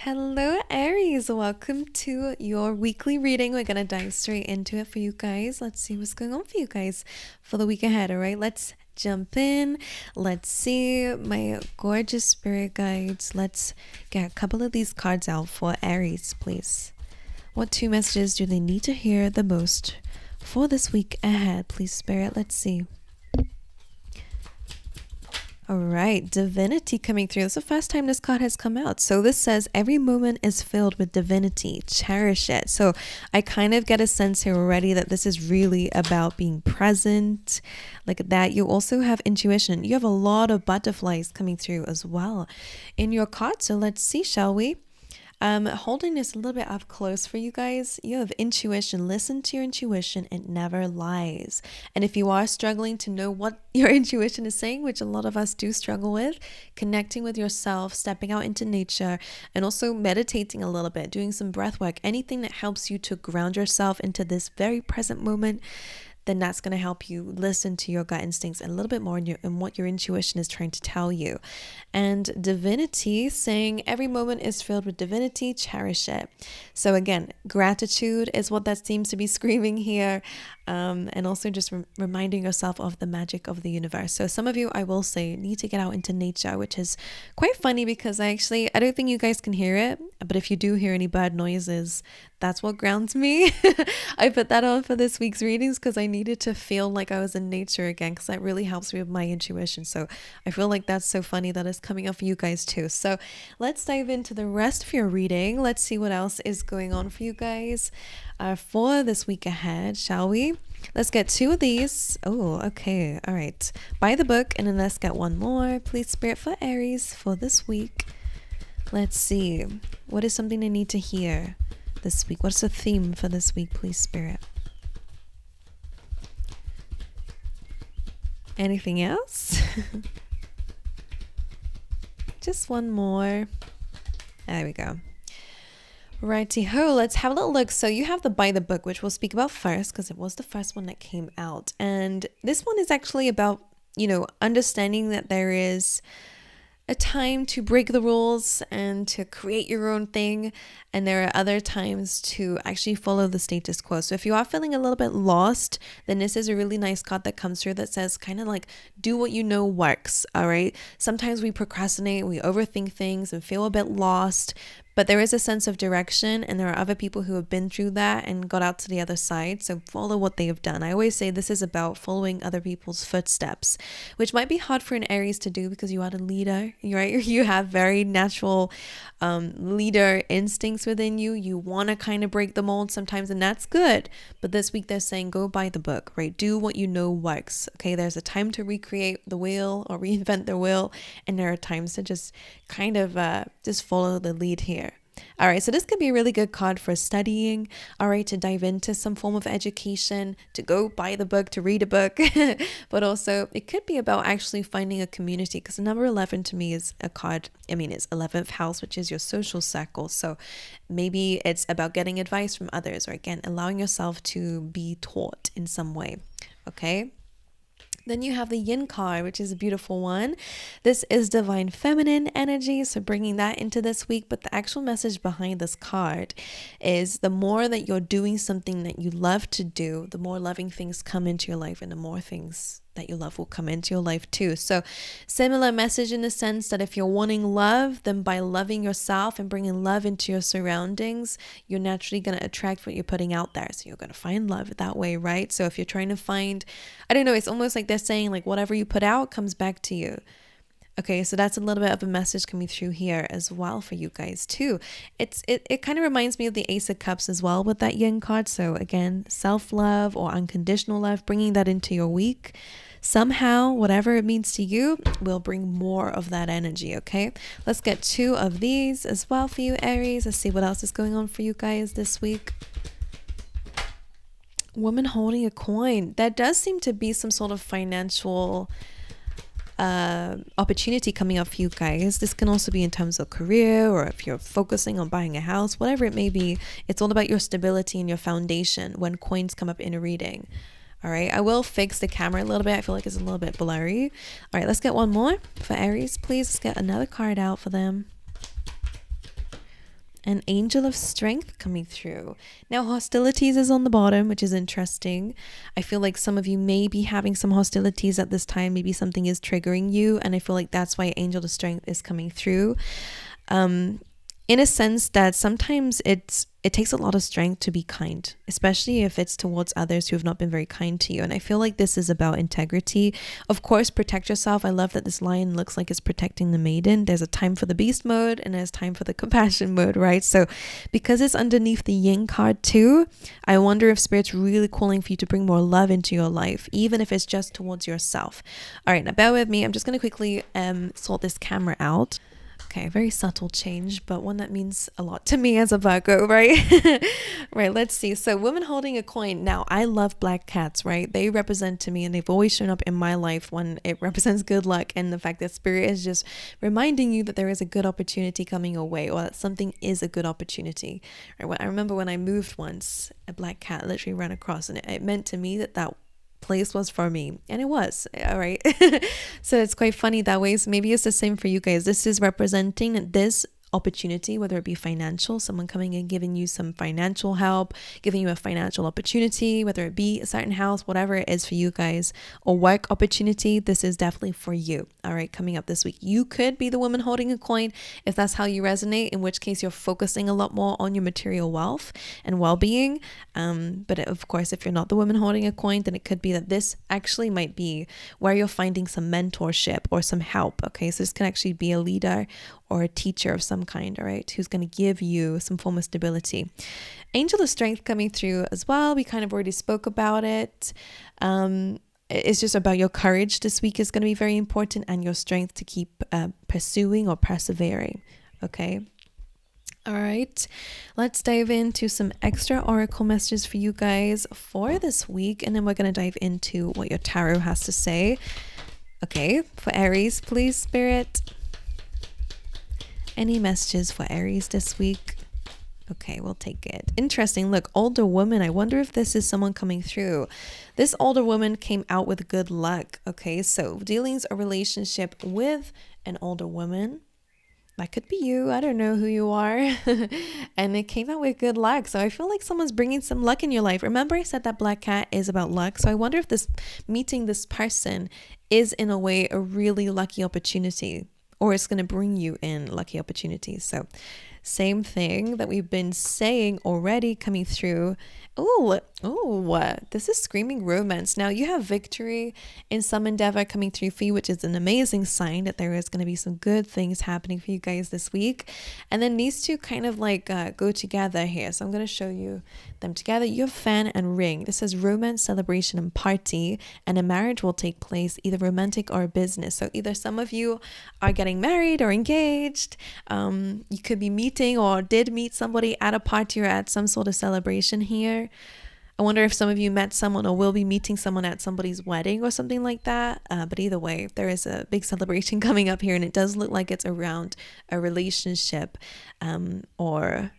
Hello, Aries. Welcome to your weekly reading. We're going to dive straight into it for you guys. Let's see what's going on for you guys for the week ahead. All right, let's jump in. Let's see my gorgeous spirit guides. Let's get a couple of these cards out for Aries, please. What two messages do they need to hear the most for this week ahead? Please, Spirit. Let's see. All right, divinity coming through. It's the first time this card has come out. So this says every moment is filled with divinity. Cherish it. So I kind of get a sense here already that this is really about being present. Like that. You also have intuition. You have a lot of butterflies coming through as well in your card. So let's see, shall we? Holding this a little bit up close for you guys. You have intuition. Listen to your intuition. It never lies. And if you are struggling to know what your intuition is saying, which a lot of us do struggle with, connecting with yourself, stepping out into nature, and also meditating a little bit, doing some breath work, anything that helps you to ground yourself into this very present moment, then that's going to help you listen to your gut instincts a little bit more in what your intuition is trying to tell you. And divinity saying every moment is filled with divinity, cherish it. So again, gratitude is what that seems to be screaming here. And also just reminding yourself of the magic of the universe. So some of you, I will say, need to get out into nature, which is quite funny because I don't think you guys can hear it, but if you do hear any bird noises, that's what grounds me. I put that on for this week's readings because I needed to feel like I was in nature again, because that really helps me with my intuition. So I feel like that's so funny that it's coming up for you guys too. So let's dive into the rest of your reading. Let's see what else is going on for you guys for this week ahead, shall we? Let's get two of these. Oh, okay. All right. Buy the book, and then let's get one more. Please, Spirit, for Aries for this week. Let's see. What is something they need to hear this week? What's the theme for this week, please, Spirit? Anything else? Just one more. There we go. Righty-ho, let's have a little look. So you have the Buy the Book, which we'll speak about first because it was the first one that came out. And this one is actually about, understanding that there is a time to break the rules and to create your own thing. And there are other times to actually follow the status quo. So if you are feeling a little bit lost, then this is a really nice card that comes through that says kind of like, do what you know works. All right. Sometimes we procrastinate, we overthink things and feel a bit lost. But there is a sense of direction, and there are other people who have been through that and got out to the other side. So follow what they have done. I always say this is about following other people's footsteps, which might be hard for an Aries to do because you are the leader, right? You have very natural leader instincts within you. You want to kind of break the mold sometimes, and that's good. But this week they're saying go buy the book, right? Do what you know works. Okay, there's a time to recreate the wheel or reinvent the wheel, and there are times to just kind of just follow the lead here. All right, so this could be a really good card for studying, all right, to dive into some form of education, to go buy the book, to read a book, but also it could be about actually finding a community, because the number 11 to me is a card, it's 11th house, which is your social circle. So maybe it's about getting advice from others, or again, allowing yourself to be taught in some way, okay? Then you have the Yin card, which is a beautiful one. This is divine feminine energy, so bringing that into this week. But the actual message behind this card is the more that you're doing something that you love to do, the more loving things come into your life, and the more things that you love will come into your life too. So similar message in the sense that if you're wanting love, then by loving yourself and bringing love into your surroundings, you're naturally going to attract what you're putting out there. So you're going to find love that way, right? So if you're trying to find, it's almost like they're saying like whatever you put out comes back to you. Okay, so that's a little bit of a message coming through here as well for you guys too. It kind of reminds me of the Ace of Cups as well with that Yin card. So again, self-love or unconditional love, bringing that into your week. Somehow, whatever it means to you, will bring more of that energy, okay? Let's get two of these as well for you, Aries. Let's see what else is going on for you guys this week. Woman holding a coin. That does seem to be some sort of financial opportunity coming up for you guys. This can also be in terms of career, or if you're focusing on buying a house, whatever it may be. It's all about your stability and your foundation when coins come up in a reading. All right, I will fix the camera a little bit. I feel like it's a little bit blurry. All right, let's get one more for Aries, please. Let's get another card out for them. An angel of strength coming through. Now, hostilities is on the bottom, which is interesting. I feel like some of you may be having some hostilities at this time. Maybe something is triggering you. And I feel like that's why angel of strength is coming through. In a sense that sometimes it takes a lot of strength to be kind, especially if it's towards others who have not been very kind to you. And I feel like this is about integrity. Of course, protect yourself. I love that this lion looks like it's protecting the maiden. There's a time for the beast mode and there's time for the compassion mode, right? So because it's underneath the yin card too, I wonder if Spirit's really calling for you to bring more love into your life, even if it's just towards yourself. All right, now bear with me. I'm just going to quickly sort this camera out. Okay, very subtle change, but one that means a lot to me as a Virgo, right? Right, let's see. So woman holding a coin. Now, I love black cats, right? They represent to me, and they've always shown up in my life when it represents good luck, and the fact that Spirit is just reminding you that there is a good opportunity coming your way, or that something is a good opportunity. Right? I remember when I moved once, a black cat literally ran across, and it meant to me that place was for me, and it was. All right. So it's quite funny that way. So maybe it's the same for you guys. This is representing this opportunity, whether it be financial, someone coming and giving you some financial help, giving you a financial opportunity, whether it be a certain house, whatever it is for you guys, or work opportunity. This is definitely for you. All right, coming up this week. You could be the woman holding a coin if that's how you resonate, in which case you're focusing a lot more on your material wealth and well-being. But of course, if you're not the woman holding a coin, then it could be that this actually might be where you're finding some mentorship or some help. Okay, so this can actually be a leader or a teacher of some kind, all right, who's going to give you some form of stability. Angel of strength coming through as well. We kind of already spoke about it. It's just about your courage this week is going to be very important, and your strength to keep pursuing or persevering. Okay. All right, let's dive into some extra oracle messages for you guys for this week, and then we're going to dive into what your tarot has to say. Okay, for Aries, please, Spirit. Any messages for Aries this week? Okay, we'll take it. Interesting. Look, older woman. I wonder if this is someone coming through. This older woman came out with good luck. Okay, so dealings a relationship with an older woman. That could be you. I don't know who you are. And it came out with good luck. So I feel like someone's bringing some luck in your life. Remember I said that black cat is about luck. So I wonder if this meeting this person is in a way a really lucky opportunity, or it's going to bring you in lucky opportunities. So same thing that we've been saying already coming through. This is screaming romance. Now you have victory in some endeavor coming through for you, which is an amazing sign that there is going to be some good things happening for you guys this week. And then these two kind of like go together here. So I'm going to show you them together. You have fan and ring. This says romance, celebration, and party, and a marriage will take place, either romantic or business. So either some of you are getting married or engaged. You could be meeting or did meet somebody at a party or at some sort of celebration here. I wonder if some of you met someone or will be meeting someone at somebody's wedding or something like that. But either way, there is a big celebration coming up here, and it does look like it's around a relationship, or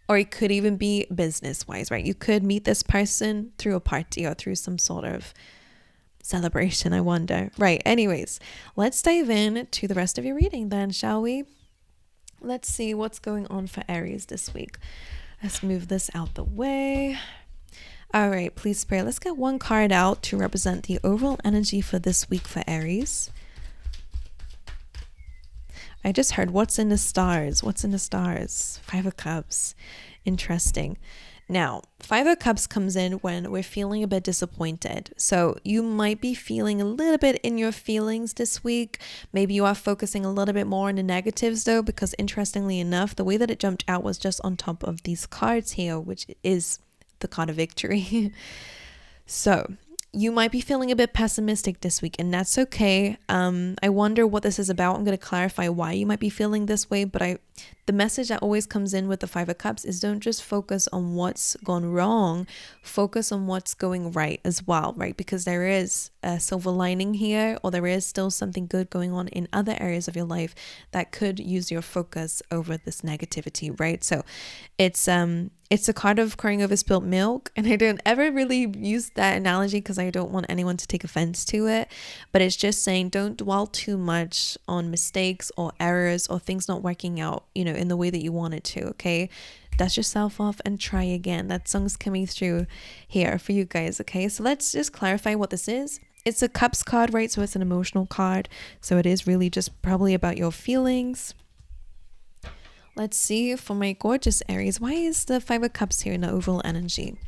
it could even be business-wise, right? You could meet this person through a party or through some sort of celebration, I wonder. Right, anyways, let's dive in to the rest of your reading then, shall we? Let's see what's going on for Aries this week. Let's move this out the way. All right, please, Spirit, let's get one card out to represent the overall energy for this week for Aries. I just heard what's in the stars. What's in the stars? Five of Cups. Interesting. Now, Five of Cups comes in when we're feeling a bit disappointed. So you might be feeling a little bit in your feelings this week. Maybe you are focusing a little bit more on the negatives though, because interestingly enough, the way that it jumped out was just on top of these cards here, which is the card of victory. So you might be feeling a bit pessimistic this week, and that's okay. I wonder what this is about. I'm going to clarify why you might be feeling this way, but the message that always comes in with the Five of Cups is don't just focus on what's gone wrong, focus on what's going right as well, right? Because there is a silver lining here, or there is still something good going on in other areas of your life that could use your focus over this negativity, right? So it's a card of crying over spilt milk, and I don't ever really use that analogy because because I don't want anyone to take offense to it, but it's just saying don't dwell too much on mistakes or errors or things not working out, in the way that you want it to. Okay, dust yourself off and try again. That song's coming through here for you guys. Okay, so let's just clarify what this is. It's a cups card, right? So it's an emotional card, so it is really just probably about your feelings. Let's see, for my gorgeous Aries, why is the Five of Cups here in the overall energy?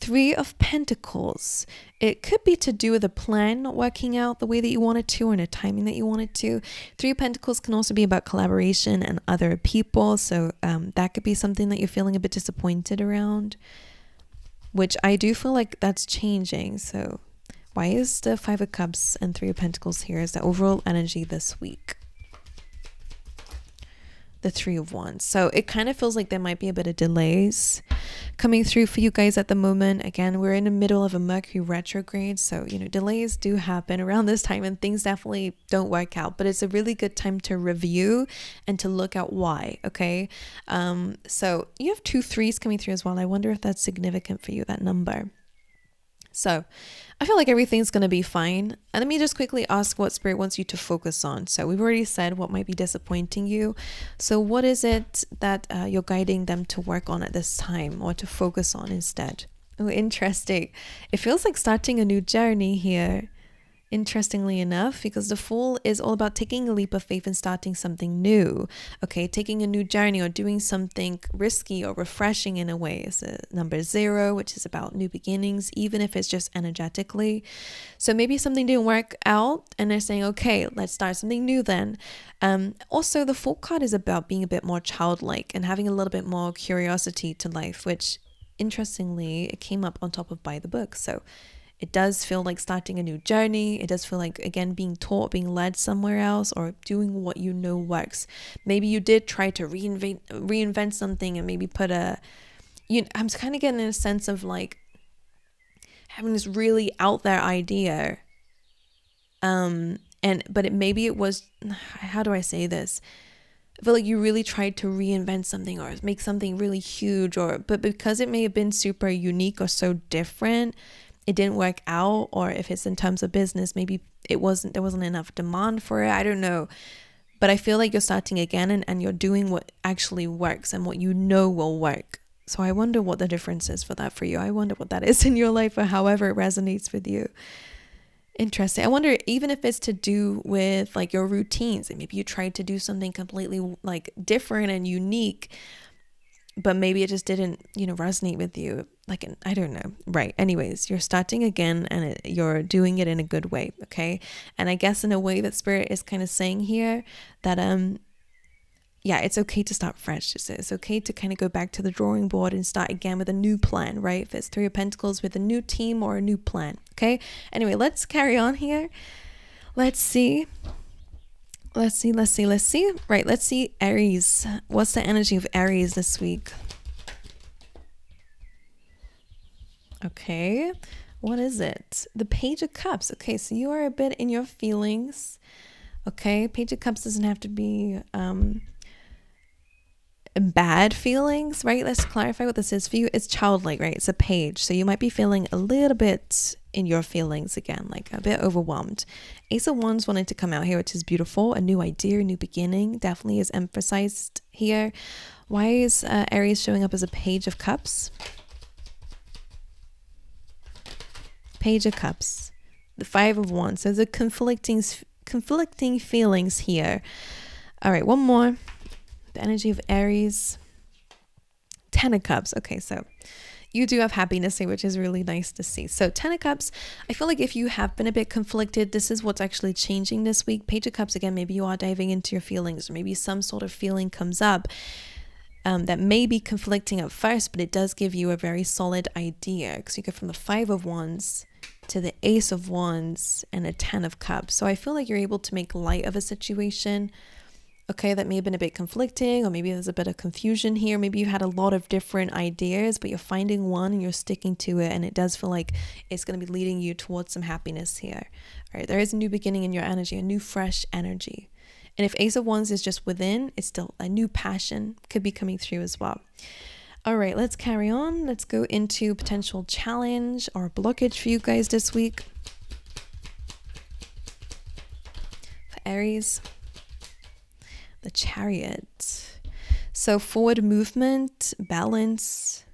Three of Pentacles. It could be to do with a plan not working out the way that you wanted to or in a timing that you wanted to. Three of Pentacles can also be about collaboration and other people. So that could be something that you're feeling a bit disappointed around, which I do feel like that's changing. So why is the Five of Cups and Three of Pentacles here as the overall energy this week? The Three of Wands. So it kind of feels like there might be a bit of delays coming through for you guys at the moment. Again, we're in the middle of a Mercury retrograde, so delays do happen around this time and things definitely don't work out, but it's a really good time to review and to look at why. Okay, so you have 2 3s coming through as well. I wonder if that's significant for you, that number. So I feel like everything's going to be fine. And let me just quickly ask what Spirit wants you to focus on. So we've already said what might be disappointing you. So what is it that you're guiding them to work on at this time or to focus on instead? Oh, interesting. It feels like starting a new journey here. Interestingly enough, because the Fool is all about taking a leap of faith and starting something new. Okay, taking a new journey or doing something risky or refreshing in a way. It's a number 0, which is about new beginnings, even if it's just energetically. So maybe something didn't work out and they're saying, okay, let's start something new then. Also, the Fool card is about being a bit more childlike and having a little bit more curiosity to life, which interestingly, it came up on top of By the Book. So it does feel like starting a new journey. It does feel like, again, being taught, being led somewhere else, or doing what works. Maybe you did try to reinvent something and maybe put I'm kind of getting a sense of like having this really out there idea. Maybe it was, how do I say this? I feel like you really tried to reinvent something or make something really huge, but because it may have been super unique or so different, it didn't work out. Or if it's in terms of business, maybe there wasn't enough demand for it. I don't know. But I feel like you're starting again and you're doing what actually works and what will work. So I wonder what the difference is for that for you. I wonder what that is in your life or however it resonates with you. Interesting. I wonder even if it's to do with like your routines and maybe you tried to do something completely like different and unique, but maybe it just didn't, resonate with you. Like, I don't know. Right. Anyways, you're starting again and you're doing it in a good way. Okay. And I guess in a way that Spirit is kind of saying here that, it's okay to start fresh. It's okay to kind of go back to the drawing board and start again with a new plan, right? If it's Three of Pentacles with a new team or a new plan. Okay. Anyway, let's carry on here. Let's see. Right, let's see Aries. What's the energy of Aries this week? Okay, what is it? The Page of Cups. Okay, so you are a bit in your feelings. Okay, Page of Cups doesn't have to be bad feelings, right? Let's clarify what this is for you. It's childlike, right? It's a page. So you might be feeling a little bit in your feelings again, like a bit overwhelmed. Ace of Wands wanted to come out here, which is beautiful. A new idea, a new beginning definitely is emphasized here. Why is Aries showing up as a Page of Cups? Page of Cups. The Five of Wands. So the conflicting feelings here. All right, one more. The energy of Aries. 10 of Cups. Okay, so you do have happiness here, which is really nice to see. So 10 of Cups, I feel like if you have been a bit conflicted, this is what's actually changing this week. Page of Cups, again, maybe you are diving into your feelings, or maybe some sort of feeling comes up that may be conflicting at first, but it does give you a very solid idea. Because you go from the Five of Wands to the Ace of Wands and a 10 of Cups. So I feel like you're able to make light of a situation, okay, that may have been a bit conflicting, or maybe there's a bit of confusion here. Maybe you had a lot of different ideas, but you're finding one and you're sticking to it, and it does feel like it's going to be leading you towards some happiness here. All right, there is a new beginning in your energy, a new fresh energy. And if Ace of Wands is just within, it's still a new passion could be coming through as well. All right, let's carry on. Let's go into potential challenge or blockage for you guys this week. For Aries, the Chariot. So forward movement, balance,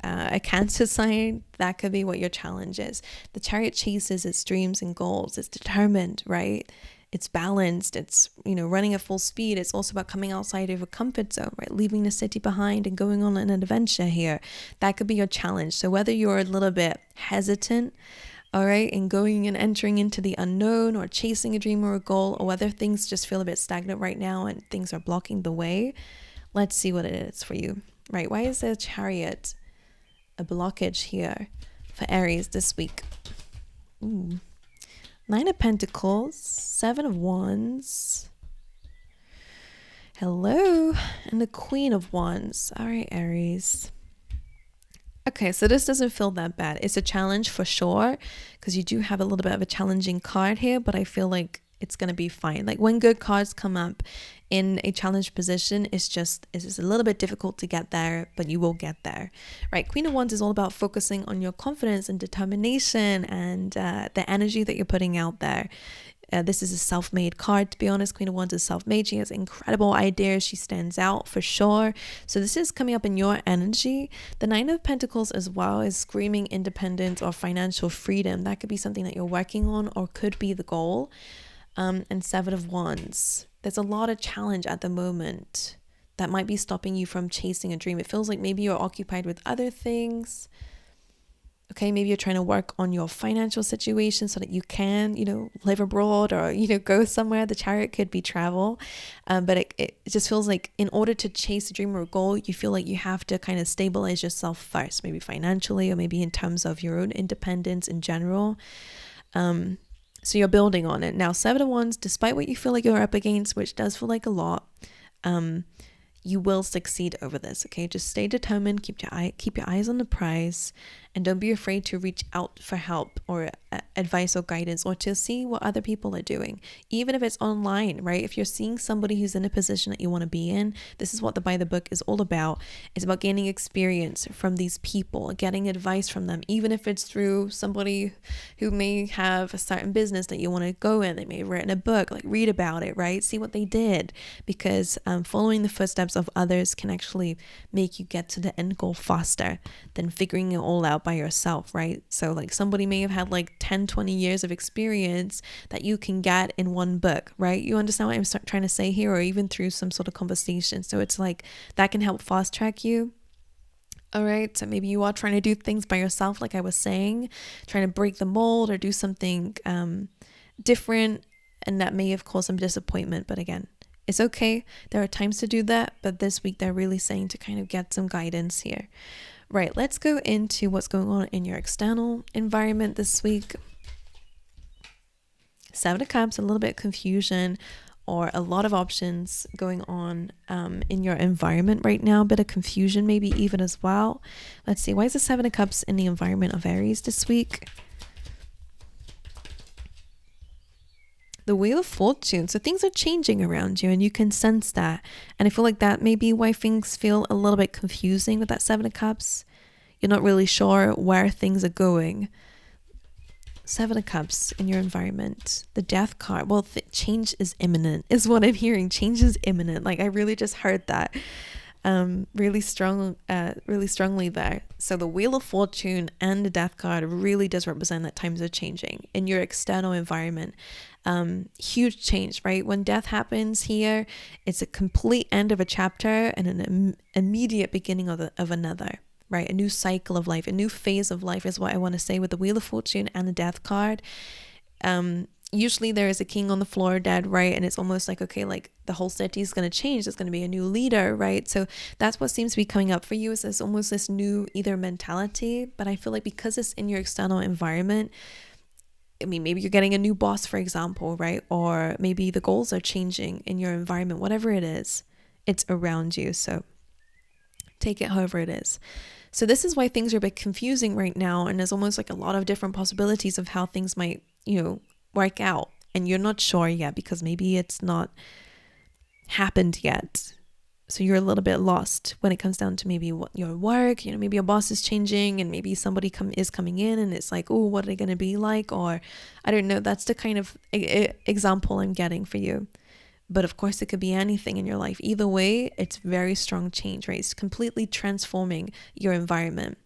a Cancer sign, that could be what your challenge is. The Chariot chases its dreams and goals. It's determined, right? It's balanced. It's, running at full speed. It's also about coming outside of a comfort zone, right? Leaving the city behind and going on an adventure here. That could be your challenge. So whether you're a little bit hesitant, all right, and going and entering into the unknown or chasing a dream or a goal, or whether things just feel a bit stagnant right now and things are blocking the way, let's see what it is for you, right? Why is the Chariot a blockage here for Aries this week? Ooh. 9 of Pentacles, 7 of Wands. Hello. And the Queen of Wands. All right, Aries. Okay, so this doesn't feel that bad. It's a challenge for sure, because you do have a little bit of a challenging card here, but I feel like it's going to be fine. Like when good cards come up in a challenge position, it's just a little bit difficult to get there, but you will get there, right? Queen of Wands is all about focusing on your confidence and determination and the energy that you're putting out there. This is a self-made card, to be honest. Queen of Wands is self-made. She has incredible ideas. She stands out for sure. So this is coming up in your energy. The 9 of Pentacles as well is screaming independence or financial freedom. That could be something that you're working on or could be the goal. And 7 of Wands. There's a lot of challenge at the moment that might be stopping you from chasing a dream. It feels like maybe you're occupied with other things. Okay, maybe you're trying to work on your financial situation so that you can, live abroad or, go somewhere. The Chariot could be travel. But it just feels like in order to chase a dream or a goal, you feel like you have to kind of stabilize yourself first, maybe financially or maybe in terms of your own independence in general. So you're building on it. Now, 7 of Wands, despite what you feel like you're up against, which does feel like a lot, you will succeed over this. Okay, just stay determined, keep your eyes on the prize, and don't be afraid to reach out for help or advice or guidance, or to see what other people are doing, even if it's online, right? If you're seeing somebody who's in a position that you want to be in, this is what the By the Book is all about. It's about gaining experience from these people, getting advice from them, even if it's through somebody who may have a certain business that you want to go in. They may have written a book, like read about it, right? See what they did, because following the footsteps of others can actually make you get to the end goal faster than figuring it all out by yourself, right? So like somebody may have had like 10-20 years of experience that you can get in one book, right? You understand what I'm trying to say here, or even through some sort of conversation. So it's like that can help fast track you. All right, so maybe you are trying to do things by yourself, like I was saying, trying to break the mold or do something different, and that may have caused some disappointment. But again, it's okay. There are times to do that, but this week they're really saying to kind of get some guidance here. Right, let's go into what's going on in your external environment this week. 7 of Cups, a little bit of confusion or a lot of options going on in your environment right now. A bit of confusion maybe even as well. Let's see, why is the 7 of Cups in the environment of Aries this week? The Wheel of Fortune. So things are changing around you and you can sense that. And I feel like that may be why things feel a little bit confusing with that 7 of Cups. You're not really sure where things are going. 7 of Cups in your environment. The Death card. Well, change is imminent is what I'm hearing. Change is imminent. Like I really just heard that really strongly there. So the Wheel of Fortune and the Death card really does represent that times are changing in your external environment. Huge change, right? When death happens here, it's a complete end of a chapter and an immediate beginning of another, right? A new cycle of life, a new phase of life is what I want to say with the Wheel of Fortune and the Death card. Usually there is a king on the floor dead, right? And it's almost like, okay, like the whole city is going to change. There's going to be a new leader, right? So that's what seems to be coming up for you, is this almost this new either mentality. But I feel like because it's in your external environment, I mean, maybe you're getting a new boss, for example, right? Or maybe the goals are changing in your environment, whatever it is, it's around you. So take it however it is. So this is why things are a bit confusing right now. And there's almost like a lot of different possibilities of how things might, work out. And you're not sure yet because maybe it's not happened yet. So you're a little bit lost when it comes down to maybe what your work, maybe your boss is changing and maybe somebody is coming in and it's like, oh, what are they going to be like? Or I don't know. That's the kind of example I'm getting for you. But of course, it could be anything in your life. Either way, it's very strong change, right? It's completely transforming your environment.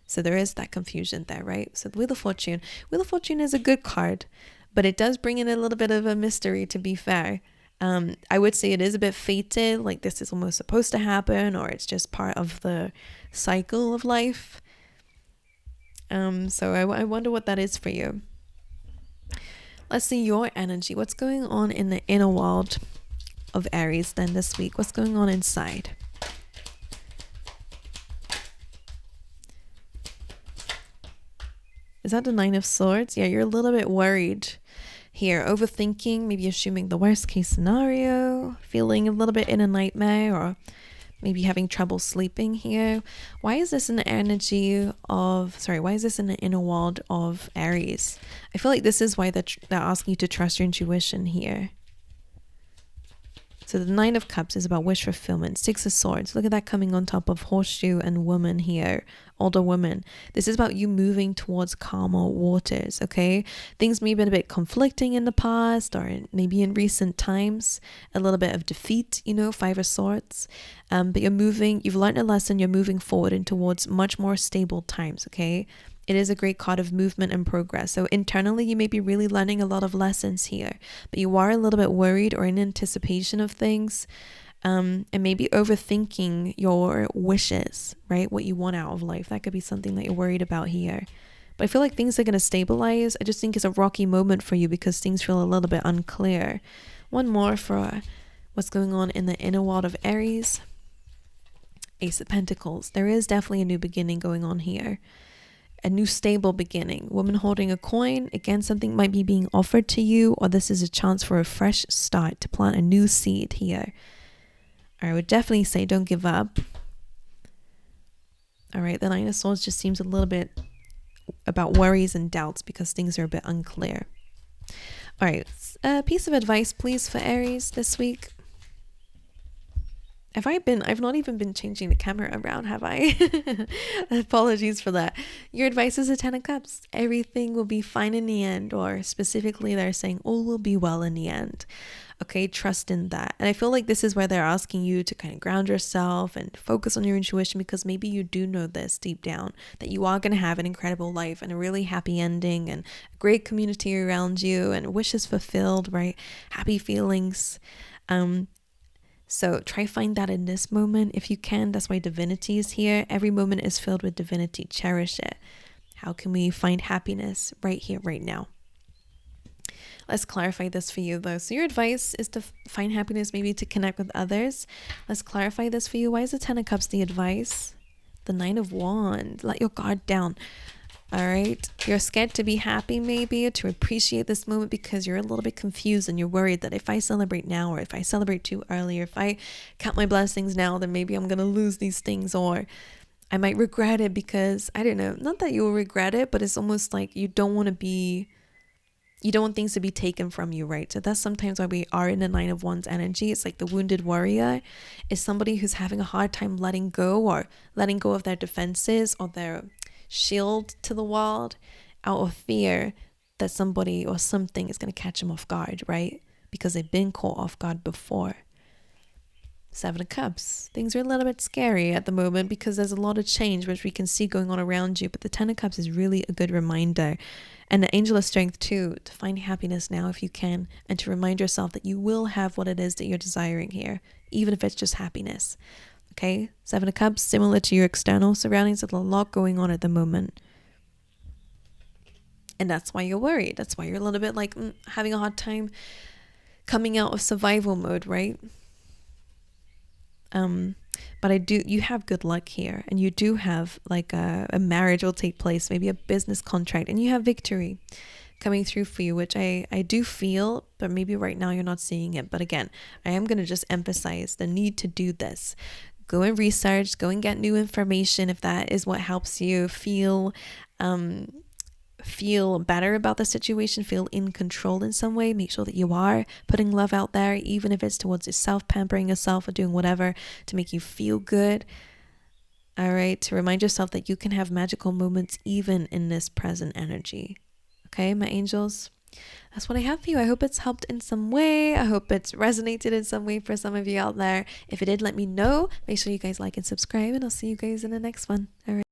So there is that confusion there, right? So the Wheel of Fortune. Wheel of Fortune is a good card, but it does bring in a little bit of a mystery, to be fair. I would say it is a bit fated, like this is almost supposed to happen, or it's just part of the cycle of life. So I wonder what that is for you. Let's see your energy. What's going on in the inner world of Aries then this week? What's going on inside? Is that the Nine of Swords? Yeah, you're a little bit worried here, overthinking, maybe assuming the worst case scenario, feeling a little bit in a nightmare, or maybe having trouble sleeping here. Why is this in the inner world of Aries? I feel like this is why they're asking you to trust your intuition here. So the Nine of Cups is about wish fulfillment. Six of Swords, look at that coming on top of Horseshoe and Woman here, older woman. This is about you moving towards calmer waters, okay? Things may have been a bit conflicting in the past or maybe in recent times, a little bit of defeat, Five of Swords. But you've learned a lesson, you're moving forward and towards much more stable times, okay? It is a great card of movement and progress. So internally, you may be really learning a lot of lessons here, but you are a little bit worried or in anticipation of things, and maybe overthinking your wishes, right? What you want out of life. That could be something that you're worried about here. But I feel like things are going to stabilize. I just think it's a rocky moment for you because things feel a little bit unclear. One more for what's going on in the inner world of Aries. Ace of Pentacles. There is definitely a new beginning going on here. A new stable beginning. Woman holding a coin. Again, something might be being offered to you, or this is a chance for a fresh start to plant a new seed here. I would definitely say don't give up. All right, the Nine of Swords just seems a little bit about worries and doubts because things are a bit unclear. All right, a piece of advice, please, for Aries this week. I've not even been changing the camera around, have I? Apologies for that. Your advice is a 10 of Cups. Everything will be fine in the end, or specifically they're saying all will be well in the end. Okay, trust in that. And I feel like this is where they're asking you to kind of ground yourself and focus on your intuition, because maybe you do know this deep down, that you are going to have an incredible life and a really happy ending and a great community around you and wishes fulfilled, right? Happy feelings. So try find that in this moment if you can. That's why divinity is here. Every moment is filled with divinity. Cherish it. How can we find happiness right here, right now? Let's clarify this for you though. So your advice is to find happiness, maybe to connect with others. Let's clarify this for you. Why is the 10 of Cups the advice? The 9 of Wands. Let your guard down. All right. You're scared to be happy, maybe, to appreciate this moment because you're a little bit confused and you're worried that if I celebrate now, or if I celebrate too early, or if I count my blessings now, then maybe I'm going to lose these things, or I might regret it because, I don't know, not that you will regret it, but it's almost like you don't want things to be taken from you, right? So that's sometimes why we are in the 9 of Wands energy. It's like the wounded warrior is somebody who's having a hard time letting go, or letting go of their defenses or their shield to the world out of fear that somebody or something is going to catch them off guard, right? Because they've been caught off guard before. 7 of Cups. Things are a little bit scary at the moment because there's a lot of change which we can see going on around you, but the 10 of Cups is really a good reminder, and the Angel of Strength too, to find happiness now if you can, and to remind yourself that you will have what it is that you're desiring here, even if it's just happiness. Okay, 7 of Cups, similar to your external surroundings, there's a lot going on at the moment. And that's why you're worried. That's why you're a little bit like having a hard time coming out of survival mode, right? But you have good luck here, and you do have like a marriage will take place, maybe a business contract, and you have victory coming through for you, which I do feel, but maybe right now you're not seeing it. But again, I am going to just emphasize the need to do this. Go and research, go and get new information if that is what helps you feel feel better about the situation, feel in control in some way, make sure that you are putting love out there, even if it's towards yourself, pampering yourself or doing whatever to make you feel good. All right, to remind yourself that you can have magical moments even in this present energy. Okay, my angels, that's what I have for you. I hope it's helped in some way. I hope it's resonated in some way for some of you out there. If it did, let me know. Make sure you guys like and subscribe, and I'll see you guys in the next one. All right.